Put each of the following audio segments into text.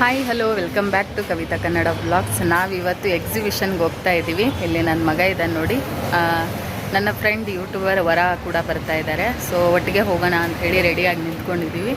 Hi hello welcome back to Kavitha Kannada blogs. ನಾವಿವತ್ತು ಎಕ್ಸಿಬಿಷನ್ಗೆ ಹೋಗ್ತಾ ಇದ್ದೀವಿ. ಇಲ್ಲಿ ನನ್ನ ಮಗ ಇದ್ದಾನೆ ನೋಡಿ. ನನ್ನ ಫ್ರೆಂಡ್ ಯೂಟ್ಯೂಬರ್ ವರ ಕೂಡ ಬರ್ತಾ ಇದ್ದಾರೆ. ಸೊ ಒಟ್ಟಿಗೆ ಹೋಗೋಣ ಅಂತ ಹೇಳಿ ರೆಡಿಯಾಗಿ ನಿಂತ್ಕೊಂಡಿದ್ದೀವಿ.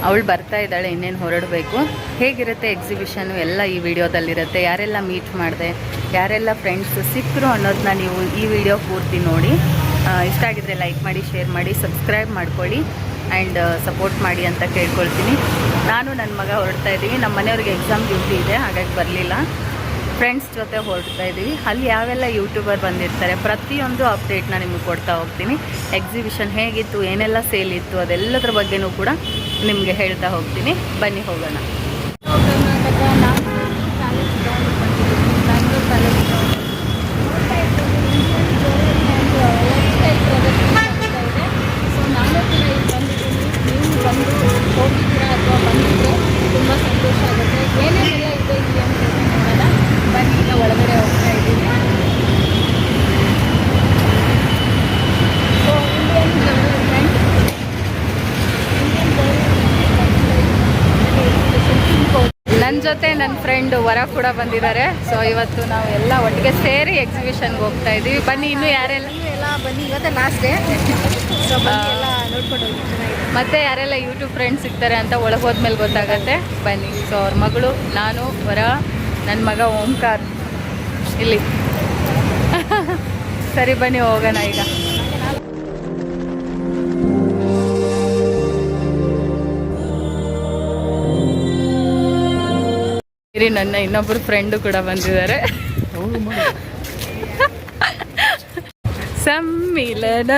ಅವಳು ಬರ್ತಾ ಇದ್ದಾಳೆ, ಇನ್ನೇನು ಹೊರಡಬೇಕು. ಹೇಗಿರುತ್ತೆ ಎಕ್ಸಿಬಿಷನ್ನು ಎಲ್ಲ ಈ ವಿಡಿಯೋದಲ್ಲಿರುತ್ತೆ. ಯಾರೆಲ್ಲ ಮೀಟ್ ಮಾಡಿದೆ, ಯಾರೆಲ್ಲ ಫ್ರೆಂಡ್ಸ್ ಸಿಕ್ಕರು ಅನ್ನೋದನ್ನ ನೀವು ಈ ವಿಡಿಯೋ ಪೂರ್ತಿ ನೋಡಿ. ಇಷ್ಟ ಆಗಿದ್ರೆ ಲೈಕ್ ಮಾಡಿ, ಶೇರ್ ಮಾಡಿ, ಸಬ್ಸ್ಕ್ರೈಬ್ ಮಾಡ್ಕೊಳ್ಳಿ ಆ್ಯಂಡ್ ಸಪೋರ್ಟ್ ಮಾಡಿ ಅಂತ ಕೇಳ್ಕೊಳ್ತೀನಿ. ನಾನು ನನ್ನ ಮಗ ಹೊರಡ್ತಾ ಇದ್ದೀವಿ. ನಮ್ಮ ಮನೆಯವ್ರಿಗೆ ಎಕ್ಸಾಮ್ ಡ್ಯೂಟಿ ಇದೆ, ಹಾಗಾಗಿ ಬರಲಿಲ್ಲ. ಫ್ರೆಂಡ್ಸ್ ಜೊತೆ ಹೊರಡ್ತಾ ಇದ್ದೀವಿ. ಅಲ್ಲಿ ಯಾವೆಲ್ಲ ಯೂಟ್ಯೂಬರ್ ಬಂದಿರ್ತಾರೆ ಪ್ರತಿಯೊಂದು ಅಪ್ಡೇಟ್ನ ನಿಮಗೆ ಕೊಡ್ತಾ ಹೋಗ್ತೀನಿ. ಎಕ್ಸಿಬಿಷನ್ ಹೇಗಿತ್ತು, ಏನೆಲ್ಲ ಸೇಲ್ ಇತ್ತು, ಅದೆಲ್ಲದ್ರ ಬಗ್ಗೆನೂ ಕೂಡ ನಿಮಗೆ ಹೇಳ್ತಾ ಹೋಗ್ತೀನಿ. ಬನ್ನಿ ಹೋಗೋಣ. ಹೋಗಿದ್ದೀರಾ ಅಥವಾ ಬಂದಿದ್ರೆ ತುಂಬ ಸಂತೋಷ ಆಗುತ್ತೆ. ಏನೇನೆಲ್ಲ ಇದೆ ಇಲ್ಲಿ ಅಂತ ನೋಡೋಣ ಬನ್ನಿ. ಈಗ ಒಳಗಡೆ ಹೋಗ್ತಾ ಇದ್ದೀವಿ. ಸೊ ಇಂಡಿಯನ್ ಡೆವಲಪ್ಮೆಂಟ್ ನನ್ನ ಜೊತೆ ನನ್ನ ಫ್ರೆಂಡ್ ವರ ಕೂಡ ಬಂದಿದ್ದಾರೆ. ಸೊ ಇವತ್ತು ನಾವು ಎಲ್ಲ ಒಟ್ಟಿಗೆ ಸೇರಿ ಎಕ್ಸಿಬಿಷನ್ಗೆ ಹೋಗ್ತಾ ಇದ್ದೀವಿ. ಬನ್ನಿ, ಇನ್ನೂ ಯಾರೆಲ್ಲ ಬನ್ನಿ. ಇವತ್ತೇ ಲಾಸ್ಟ್ ಡೇ. ಸೊ ಬನ್ನಿ ಎಲ್ಲ ನೋಡ್ಕೊಂಡು ಹೋಗಿ. ಮತ್ತೆ ಯಾರೆಲ್ಲ ಯೂಟ್ಯೂಬ್ ಫ್ರೆಂಡ್ಸ್ ಸಿಗ್ತಾರೆ ಅಂತ ಒಳಗೆ ಹೋದ್ಮೇಲೆ ಗೊತ್ತಾಗತ್ತೆ. ಬನ್ನಿ. ಸೊ ಅವ್ರ ಮಗಳು, ನಾನು, ವರ, ನನ್ನ ಮಗ ಓಂಕಾರ್ ಇಲ್ಲಿ. ಸರಿ ಬನ್ನಿ ಹೋಗೋಣ ಈಗ. ನನ್ನ ಇನ್ನೊಬ್ಬರು ಫ್ರೆಂಡು ಕೂಡ ಬಂದಿದ್ದಾರೆ. ಸಮ್ಮಿಲನ.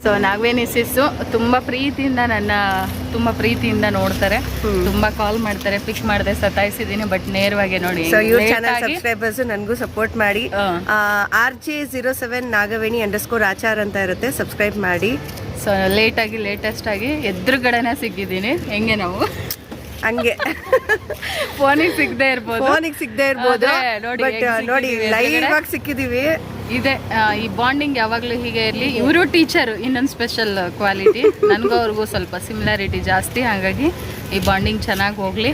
ಸೊ ನಾಗವೇನಿಸಿಸು ತುಂಬ ಪ್ರೀತಿಯಿಂದ ನೋಡ್ತಾರೆ, ತುಂಬಾ ಕಾಲ್ ಮಾಡ್ತಾರೆ. ಪಿಕ್ ಮಾಡದೆ ಸತಾಯಿಸಿದೀನಿ, ಬಟ್ ನೇರವಾಗಿ ನೋಡಿ. ಸಬ್ಸ್ಕ್ರೈಬರ್ಸ್ ನನಗೂ ಸಪೋರ್ಟ್ ಮಾಡಿ. RJ07 ನಾಗವೇಣಿ _ಆಚಾರ್ ಅಂತ ಇರುತ್ತೆ, ಸಬ್ಸ್ಕ್ರೈಬ್ ಮಾಡಿ. ಸೊ ಲೇಟೆಸ್ಟ್ ಆಗಿ ಎದುರುಗಡೆನ ಸಿಕ್ಕಿದ್ದೀನಿ. ಹೆಂಗೆ ನಾವು ಹಂಗೆ ಫೋನಿಗೆ ಸಿಗದೆ ಇರ್ಬೋದು, ನೋಡಿ ಲೈವ್ ಆಗಿ ಸಿಕ್ಕಿದೀವಿ. ಇದೆ ಈ ಬಾಂಡಿಂಗ್ ಯಾವಾಗಲೂ ಹೀಗೆ ಇರಲಿ. ಇವರು ಟೀಚರು, ಇನ್ನೊಂದು ಸ್ಪೆಷಲ್ ಕ್ವಾಲಿಟಿ. ನನಗೂ ಅವ್ರಿಗೂ ಸ್ವಲ್ಪ ಸಿಮಿಲಾರಿಟಿ ಜಾಸ್ತಿ, ಹಾಗಾಗಿ ಈ ಬಾಂಡಿಂಗ್ ಚೆನ್ನಾಗಿ ಹೋಗಲಿ.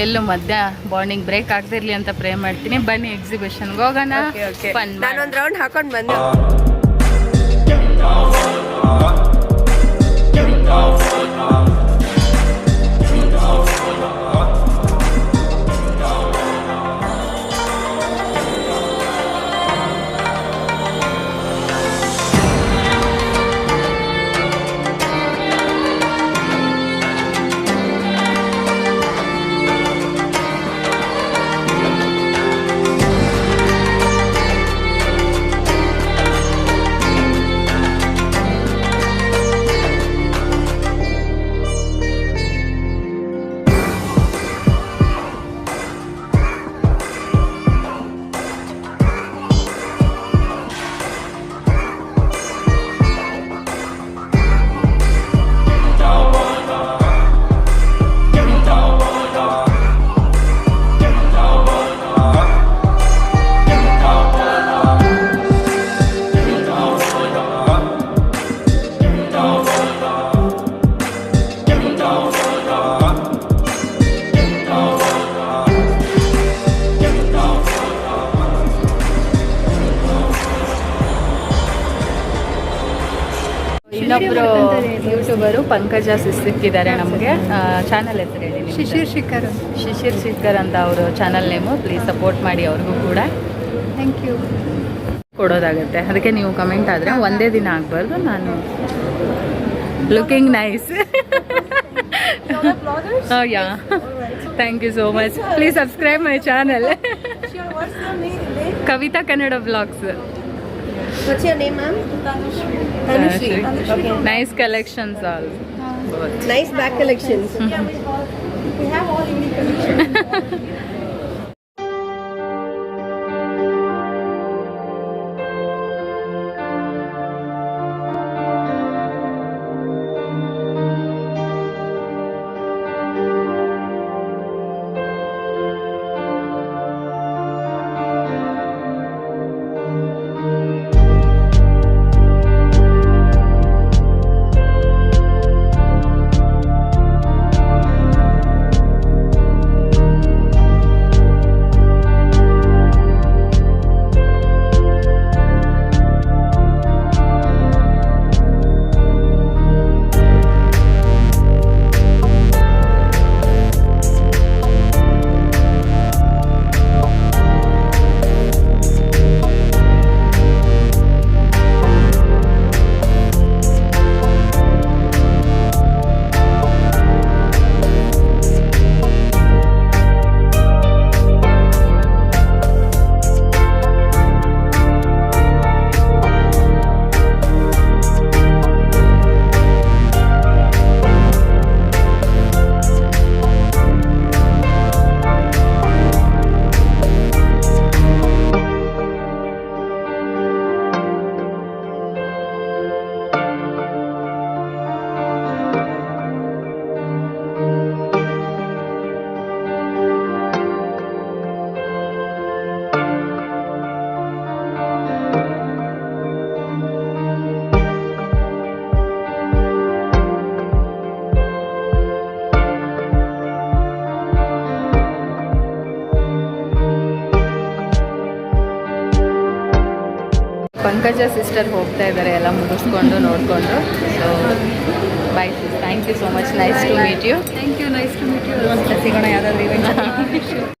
ಎಲ್ಲೂ ಮಧ್ಯ ಬಾಂಡಿಂಗ್ ಬ್ರೇಕ್ ಆಗದೆ ಇರಲಿ ಅಂತ ಪ್ರೇ ಮಾಡ್ತೀನಿ. ಬನ್ನಿ ಎಕ್ಸಿಬಿಷನ್ಗೆ ಹೋಗೋಣ. ನಾನೊಂದು ರೌಂಡ್ ಹಾಕೊಂಡು ಬಂದೆ. ಇನ್ನೊಬ್ರು ಯೂಟ್ಯೂಬರು ಪಂಕಜ ಸಿಕ್ಕಿದ್ದಾರೆ ನಮಗೆ. ಚಾನಲ್ ಹೆಸರು ಹೇಳಿ. ಶಿಶಿರ್ ಶಿಖರ್ ಅಂತ ಅವರು ಚಾನಲ್ ನೇಮು. ಪ್ಲೀಸ್ ಸಪೋರ್ಟ್ ಮಾಡಿ ಅವ್ರಿಗೂ ಕೂಡ. Thank you. ಕೊಡೋದಾಗುತ್ತೆ, ಅದಕ್ಕೆ ನೀವು ಕಮೆಂಟ್ ಆದರೆ ಒಂದೇ ದಿನ ಆಗಬಾರ್ದು. ನಾನು looking nice. Yeah, thank you so much. Please subscribe my channel Kavitha Kannada blogs. What's your name, ma'am? Tanushree. Okay. Nice collections all. Nice back collections. We have all unique collections. Pankaja sister ಹೋಗ್ತಾ ಇದ್ದಾರೆ ಎಲ್ಲ ಮುಗಿಸ್ಕೊಂಡು ನೋಡಿಕೊಂಡು. So bye sis, thank you so much, nice to meet you. Thank you, nice to meet you. ಅಂತ ಸಿಗೋಣ ಯಾವುದಾದ್ರು event.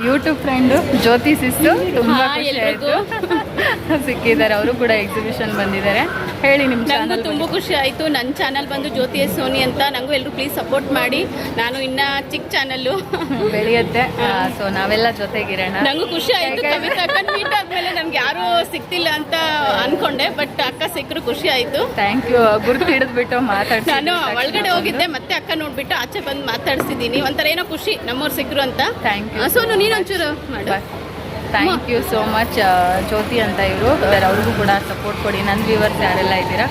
YouTube friend Jyothi ಸಿಸ್ಟು ತುಂಬ ಖುಷಿ ಆಯಿತು ಸಿಕ್ಕಿದ್ದಾರೆ. ಅವರು ಕೂಡ ಎಕ್ಸಿಬಿಷನ್ ಬಂದಿದ್ದಾರೆ. ಹೇಳಿ ನಿಮ್ಮ ನನಗೂ ಚಾನಲ್. ತುಂಬ ಖುಷಿ ಆಯಿತು. ನನ್ನ ಚಾನಲ್ ಬಂದು ಜ್ಯೋತಿ ಎಸ್ ಸೋನಿ ಅಂತ. ನನಗೂ ಎಲ್ಲರೂ ಪ್ಲೀಸ್ ಸಪೋರ್ಟ್ ಮಾಡಿ. ನಾನು ಇನ್ನ ಚಿಕ್ಕ ಚಾನಲ್ಲು ಬೆಳೆಯುತ್ತೆ. ಸೊ ನಾವೆಲ್ಲ ಜೊತೆಗಿರೋಣ. ನನಗೂ ಖುಷಿ ಆಯಿತು. ಕವಿತಾ ಅಕ್ಕನ ಮೀಟ್ ಆದ್ಮೇಲೆ ನನ್ಗೆ ಯಾರೂ ಸಿಕ್ತಿಲ್ಲ ಅಂತ ಅನ್ಕೊಂಡೆ, ಬಟ್ ಅಕ್ಕ ಸಿಕ್ಕರು ಖುಷಿ ಆಯಿತು. Thank you. ಗುರ್ತು ಹಿಡಿದ್ಬಿಟ್ಟು ಮಾತಾಡ್ತೀನಿ. ನಾನು ಒಳಗಡೆ ಹೋಗಿದ್ದೆ, ಮತ್ತೆ ಅಕ್ಕ ನೋಡ್ಬಿಟ್ಟು ಆಚೆ ಬಂದು ಮಾತಾಡ್ಸಿದ್ದೀನಿ. ಒಂಥರ ಏನೋ ಖುಷಿ ನಮ್ಮವ್ರು ಸಿಕ್ಕರು ಅಂತ. Thank you. ಸೋನು ನೀನೊಂಚೂರು ಮಾಡು. Thank you so much. Jyothi ಅಂತ ಇವರು ಅವ್ರಿಗೂ ಕೂಡ ಸಪೋರ್ಟ್ ಕೊಡಿ. ನನ್ನ ವ್ಯೂವರ್ಸ್ ಯಾರೆಲ್ಲ ಇದ್ದೀರಾ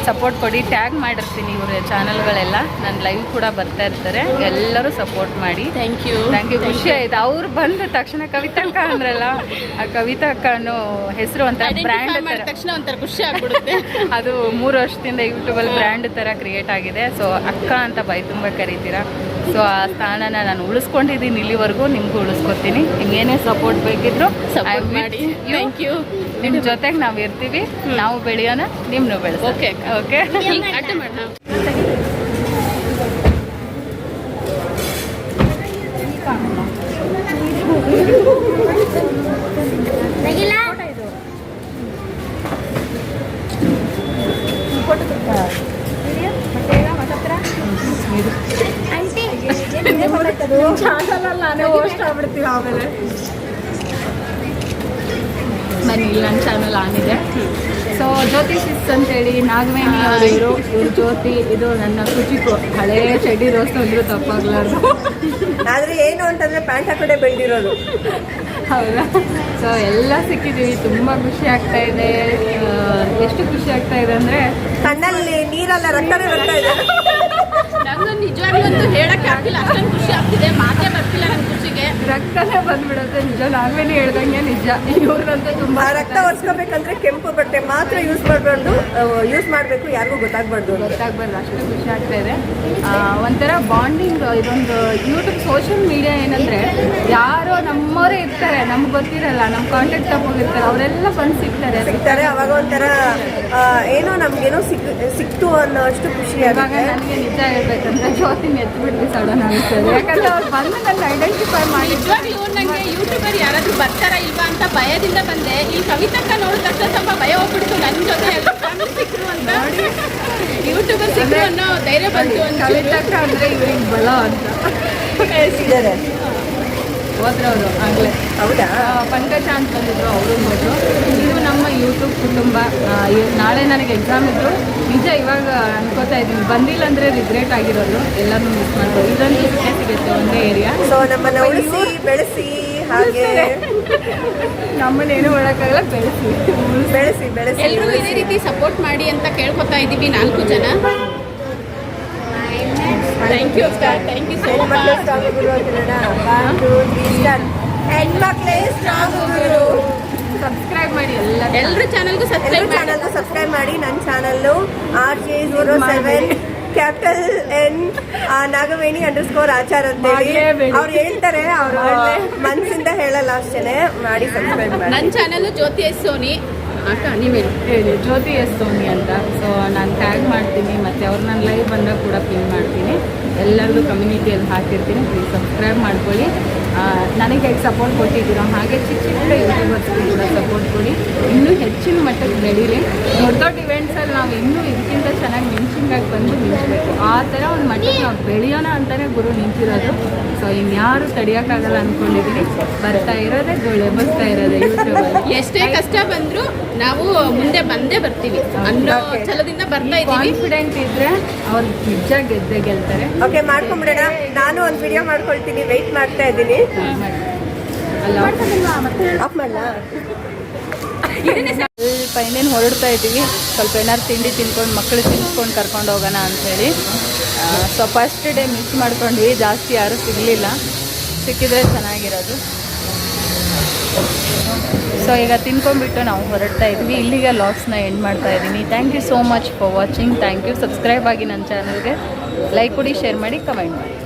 ಸಪೋರ್ಟ್ ಕೊಡಿ. ಟ್ಯಾಗ್ ಮಾಡಿರ್ತೀನಿ ಇವ್ರ ಚಾನಲ್ಗಳೆಲ್ಲ. ನನ್ನ ಲೈವ್ ಕೂಡ ಬರ್ತಾ ಇರ್ತಾರೆ. ಎಲ್ಲರೂ ಸಪೋರ್ಟ್ ಮಾಡಿ. Thank you. ಖುಷಿ ಆಯ್ತು. ಅವ್ರು ಬಂದ ತಕ್ಷಣ ಕವಿತಕ್ಕ ಅಂದ್ರಲ್ಲ, ಆ ಕವಿತಕ್ಕ ಅನ್ನೋ ಹೆಸರು ಅಂತ ಬ್ರ್ಯಾಂಡ್ ಮಾಡಿದ ತಕ್ಷಣ ಒಂಥರ ಖುಷಿ ಆಗ್ಬಿಡುತ್ತೆ. ಅದು 3 ವರ್ಷದಿಂದ ಯೂಟ್ಯೂಬಲ್ಲಿ ಬ್ರ್ಯಾಂಡ್ ಥರ ಕ್ರಿಯೇಟ್ ಆಗಿದೆ. ಸೊ ಅಕ್ಕ ಅಂತ ಬೈ ತುಂಬ ಕರಿತೀರಾ. ಸೊ ಆ ಸ್ಥಾನನ ನಾನು ಉಳಿಸ್ಕೊಂಡಿದ್ದೀನಿ ಇಲ್ಲಿವರೆಗೂ. ನಿಮಗೂ ಉಳಿಸ್ಕೊತೀನಿ. ನಿಮ್ಗೇನೇ ಸಪೋರ್ಟ್ ಬೇಕಿದ್ರು ಸಪೋರ್ಟ್ ಮಾಡಿ. Thank you. ನಿಮ್ಮ ಜೊತೆಗೆ ನಾವು ಇರ್ತೀವಿ. ನಾವು ಬೆಳೆಯೋಣ, ನಿಮ್ಮನ್ನು ಬೆಳೆಸೋಣ. Okay okay. ಅಡ್ಡ ಮಾಡೋಣ. ಬನ್ನಿ, ಇಲ್ಲಿ ನನ್ನ ಚಾನಲ್ ಆನಿದೆ. ಸೊ ಜ್ಯೋತಿ ಸಿಸ್ ಅಂತೇಳಿ ನಾಗವೇಣಿ ಅವರು ಇವರು ಜ್ಯೋತಿ. ಇದು ನನ್ನ ಕುಚಿಕು ಹಳೇ ಚಡ್ಡಿ ರೋಸ್ಟ್ ಅಂದ್ರೂ ತಪ್ಪಾಗ್ಲಾರ್ದು. ಆದ್ರೆ ಏನು ಅಂತಂದ್ರೆ ಪ್ಯಾಂಟ್ ಹಾಕೊಂಡೆ ಬೆಳೆದಿರೋದು. ಹೌದಾ? ಸೊ ಎಲ್ಲ ಸಿಕ್ಕಿದ್ದೀವಿ. ತುಂಬ ಖುಷಿ ಆಗ್ತಾ ಇದೆ. ಎಷ್ಟು ಖುಷಿ ಆಗ್ತಾ ಇದೆ ಅಂದರೆ ಕಣ್ಣಲ್ಲಿ ನೀರೆಲ್ಲ ರಕ್ತನೇ ಬರ್ತಾ ಇದೆ. ನಂಗೆ ನಿಜವಾಗ್ಲೂ ಅಂತೂ ಹೇಳಕ್ಕೆ ಆಗ್ತಿಲ್ಲ, ಅಷ್ಟೊಂದು ಖುಷಿ ಆಗ್ತಿದೆ. ಮಾತೇ ಬರ್ತಿಲ್ಲ ನನ್ನ ಖುಷಿಗೆ. ರಕ್ತನೇ ಬಂದ್ಬಿಡುತ್ತೆ. ನಿಜ, ನಾಗವೇಣಿ ಹೇಳ್ದಂಗೆ ನಿಜ. ಇವ್ರದಂತೂ ತುಂಬ ಆ ರಕ್ತ ಒರೆಸ್ಕೋಬೇಕಂದ್ರೆ ಕೆಂಪು ಬಟ್ಟೆ ಮಾತ್ರ ಯೂಸ್ ಮಾಡಬೇಕು, ಯಾರಿಗೂ ಗೊತ್ತಾಗ್ಬಾರ್ದು. ಗೊತ್ತಾಗ್ಬಾರ್ದು. ಅಷ್ಟು ಖುಷಿ ಆಗ್ತಾ ಇದೆ. ಒಂಥರ ಬಾಂಡಿಂಗ್. ಇದೊಂದು ಯೂಟ್ಯೂಬ್ ಸೋಷಿಯಲ್ ಮೀಡಿಯಾ ಏನಂದರೆ ಯಾರೋ ನಮ್ಮವರೇ ಇರ್ತಾರೆ, ನಮ್ಗೆ ಗೊತ್ತಿರಲ್ಲ, ನಮ್ಮ ಕಾಂಟ್ಯಾಕ್ಟ್ ತಗೊಂಡಿರ್ತಾರೆ, ಅವರೆಲ್ಲ ಬಂದು ಸಿಗ್ತಾರೆ. ಅವಾಗ ಒಂಥರ ಏನೋ ನಮ್ಗೇನೋ ಸಿಕ್ತು ಅನ್ನೋ ಅಷ್ಟು ಖುಷಿ ಇವಾಗ ಆಗುತ್ತೆ. ನನಗೆ ನಿಜ ಹೇಳ್ಬೇಕಂದ್ರೆ ಜ್ಯೋತಿನ ಎತ್ಬಿಟ್ಟು ಸಡನ್ ಅನಿಸ್ತದೆ. ಯಾಕಂದ್ರೆ ಅವ್ರು ಬಂದು ನನ್ನ ಐಡೆಂಟಿಫೈ ಮಾಡಿ. ನಿಜವಾಗ್ಲೂ ನನಗೆ ಯೂಟ್ಯೂಬರ್ ಯಾರಾದ್ರೂ ಬರ್ತಾರಾ ಇಲ್ವಾ ಅಂತ ಭಯದಿಂದ ಬಂದೆ. ಈ ಕವಿತಕ್ಕ ನೋಡಿದ ತಕ್ಷಣ ಸ್ವಲ್ಪ ಭಯ ಹೋಗ್ಬಿಡ್ತು. ನನ್ನ ಜೊತೆ ಎಲ್ಲ ಸಿಕ್ಕರು ಅಂತ, ಯೂಟ್ಯೂಬರ್ ಸಿಕ್ಕರು ಅನ್ನೋ ಧೈರ್ಯ ಬಂತು. ಕವಿತಕ್ಕ ಅಂದರೆ ಇವ್ರಿಗೆ ಬಲ ಅಂತ ಇದ್ದಾರೆ. ಹೋದ್ರು ಅವರು ಆಗಲೇ. ಹೌದಾ? ಪಂಕಜ ಅಂತ ಬಂದಿದ್ರು, ಅವರು ಹೋದ್ರು. ಇದು ನಮ್ಮ ಯೂಟ್ಯೂಬ್ ಕುಟುಂಬ. ನಾಳೆ ನನಗೆ ಎಕ್ಸಾಮ್ ಇದ್ರು. ನಿಜ ಇವಾಗ ಅನ್ಕೋತಾ ಇದ್ದೀನಿ, ಬಂದಿಲ್ಲ ಅಂದರೆ ರಿಗ್ರೆಟ್ ಆಗಿರೋದು. ಎಲ್ಲರೂ ಮಿಸ್ ಮಾಡ್ಬೋದು. ಇದೊಂದು ಸಿಗುತ್ತೆ ಒಂದೇ ಏರಿಯಾ. ಸೊ ನಮ್ಮನ್ನ ಉಳಿಸಿ ಬೆಳೆಸಿ, ಹಾಗೆ ನಮ್ಮನ್ನೇನು ಮಾಡೋಕ್ಕಾಗಲ್ಲ, ಬೆಳೆಸಿ ಎಲ್ಲರೂ ಇದೇ ರೀತಿ ಸಪೋರ್ಟ್ ಮಾಡಿ ಅಂತ ಕೇಳ್ಕೊತಾ ಇದ್ದೀವಿ 4 ಜನ. Thank you sir, thank you so much. ಹೆಣ್ಮಕ್ಳೇ ಸ್ಟ್ರಾಂಗ್ ಗುರು. ಸಬ್ಸ್ಕ್ರೈಬ್ ಮಾಡಿ. ಎಲ್ಲರ ಚಾನಲ್ಗೂ ಸಬ್ಸ್ಕ್ರೈಬ್ ಮಾಡಿ. ನನ್ನ ಚಾನಲ್ಲು RJ07 capital N Nagaveni _ Achar ಅಂತೇಳಿ. ಅವ್ರು ಹೇಳ್ತಾರೆ, ಅವರು ಮನಸ್ಸಿಂದ ಹೇಳಲ್ಲ ಅಷ್ಟೇನೆ. ಮಾಡಿ ಸಬ್ಸ್ಕ್ರೈಬ್ ಮಾಡಿ. ನನ್ನ ಚಾನಲ್ ಜ್ಯೋತಿ ಎಸ್ ಸೋನಿ. ಅಕ್ಕ ನೀವೇ ಹೇಳಿ. ಜ್ಯೋತಿ ಎಸ್ ಸೋನಿ ಅಂತ. ಸೊ ನಾನು ಟ್ಯಾಗ್ ಮಾಡ್ತೀನಿ, ಮತ್ತು ಅವ್ರು ನನ್ನ ಲೈವ್ ಬಂದಾಗ ಕೂಡ ಪಿನ್ ಮಾಡ್ತೀನಿ. ಎಲ್ಲರಿಗೂ ಕಮ್ಯುನಿಟಿಯಲ್ಲಿ ಹಾಕಿರ್ತೀನಿ. ಪ್ಲೀಸ್ ಸಬ್ಸ್ಕ್ರೈಬ್ ಮಾಡ್ಕೊಳ್ಳಿ. ನನಗೆ ಹೇಗೆ ಸಪೋರ್ಟ್ ಕೊಟ್ಟಿದ್ದೀರೋ ಹಾಗೆ ಚಿಕ್ಕ ಚಿಕ್ಕ ಯೂಟ್ಯೂಬರ್ಸ್ಗೂ ಕೂಡ ಸಪೋರ್ಟ್ ಕೊಡಿ. ಇನ್ನೂ ಹೆಚ್ಚಿನ ಮಟ್ಟಕ್ಕೆ ಬೆಳೀರಿ. ದೊಡ್ಡ ದೊಡ್ಡ ಇವೆಂಟ್ಸಲ್ಲಿ ನಾವು ಇನ್ನೂ ಇದಕ್ಕಿಂತ ಚೆನ್ನಾಗಿ ಮಿಂಚಿಂಗಾಗಿ ಬಂದು ನಿಂಚಬೇಕು. ಆ ಥರ ಒಂದು ಮಟ್ಟಕ್ಕೆ ನಾವು ಬೆಳೆಯೋಣ ಅಂತಲೇ ಗುರು ನಿಂತಿರೋದು. ಸೊ ಇನ್ಯಾರು ತಡೆಯೋಕ್ಕಾಗಲ್ಲ ಅಂದ್ಕೊಂಡಿದ್ದೀವಿ. ಬರ್ತಾ ಇರೋದೇ ಬರ್ತಾ ಇರೋದೇ ಯೂಟ್ಯೂಬಲ್ಲಿ. ಎಷ್ಟೇ ಕಷ್ಟ ಬಂದರೂ ನಾವು ಮುಂದೆ ಬಂದೇ ಬರ್ತೀವಿ ಅನ್ನೋ ಛಲದಿಂದ ಬರ್ತಾ ಇದ್ದೀವಿ. ಕಾನ್ಫಿಡೆಂಟ್ ಇದ್ರೆ ಅವ್ರು ನಿಜ ಗೆಲ್ತಾರೆ. ಓಕೆ, ಮಾಡ್ಕೊಂಬಿಡೋಣ. ನಾನು ಒಂದು ವಿಡಿಯೋ ಮಾಡ್ಕೊಳ್ತೀನಿ, ವೆಯ್ಟ್ ಮಾಡ್ತಾ ಇದ್ದೀನಿ. ಅಲ್ಲ ಆಫ್ ಮಾಡಲಾ? ಸ್ವಲ್ಪ ಇನ್ನೇನು ಹೊರಡ್ತಾ ಇದ್ದೀವಿ. ಸ್ವಲ್ಪ ಏನಾದ್ರು ತಿಂಡಿ ತಿನ್ಕೊಂಡು ಮಕ್ಕಳು ತಿನ್ಸ್ಕೊಂಡು ಕರ್ಕೊಂಡು ಹೋಗೋಣ ಅಂಥೇಳಿ. ಸೊ ಫಸ್ಟ್ ಡೇ ಮಿಸ್ ಮಾಡ್ಕೊಂಡ್ವಿ, ಜಾಸ್ತಿ ಯಾರೂ ಸಿಗಲಿಲ್ಲ, ಸಿಕ್ಕಿದ್ರೆ ಚೆನ್ನಾಗಿರೋದು. ಸೊ ಈಗ ತಿನ್ಕೊಂಡ್ಬಿಟ್ಟು ನಾವು ಹೊರಡ್ತಾ ಇದ್ವಿ. ಇಲ್ಲಿಗೆ ಲಾಗ್ಸ್ನ ಎಂಡ್ ಮಾಡ್ತಾ ಇದ್ದೀನಿ. Thank you so much for watching. Thank you. Subscribe ಆಗಿ ನನ್ನ ಚಾನಲ್ಗೆ, ಲೈಕ್ ಕೊಡಿ, ಶೇರ್ ಮಾಡಿ, ಕಮೆಂಟ್ ಮಾಡಿ.